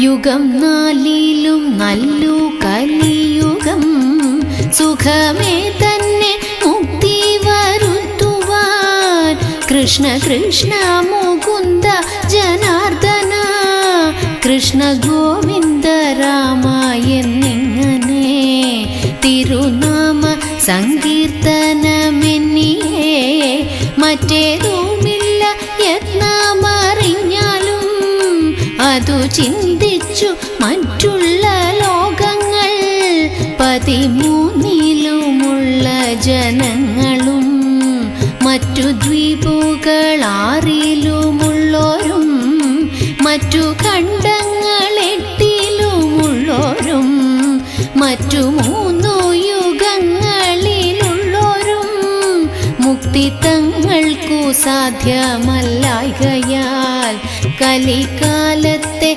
യുഗം നാലിലും നല്ലു കലിയുഗം സുഖമേ തന്നെ മുക്തി വരുത്തുവാൻ കൃഷ്ണ കൃഷ്ണ മുകുന്ദ ജനാർദ്ദന കൃഷ്ണ ഗോവിന്ദ രാമ എന്നിങ്ങനെ തിരുനാമ സങ്കീർത്തനമെന്നിയേ മറ്റേതുമില്ല യത്നമറിഞ്ഞാലും അതു ചിന്തിച്ചു മറ്റുള്ള ലോകങ്ങൾ 13 ജനങ്ങളും മറ്റു ദ്വീപുകളാറിലുമുള്ളോരും മറ്റു ഖണ്ഡങ്ങൾ 8 മറ്റു 3 യുഗങ്ങളിലുള്ളോരും മുക്തി തങ്ങൾക്കു സാധ്യമല്ലായ്കയാൽ കലികാലത്തെ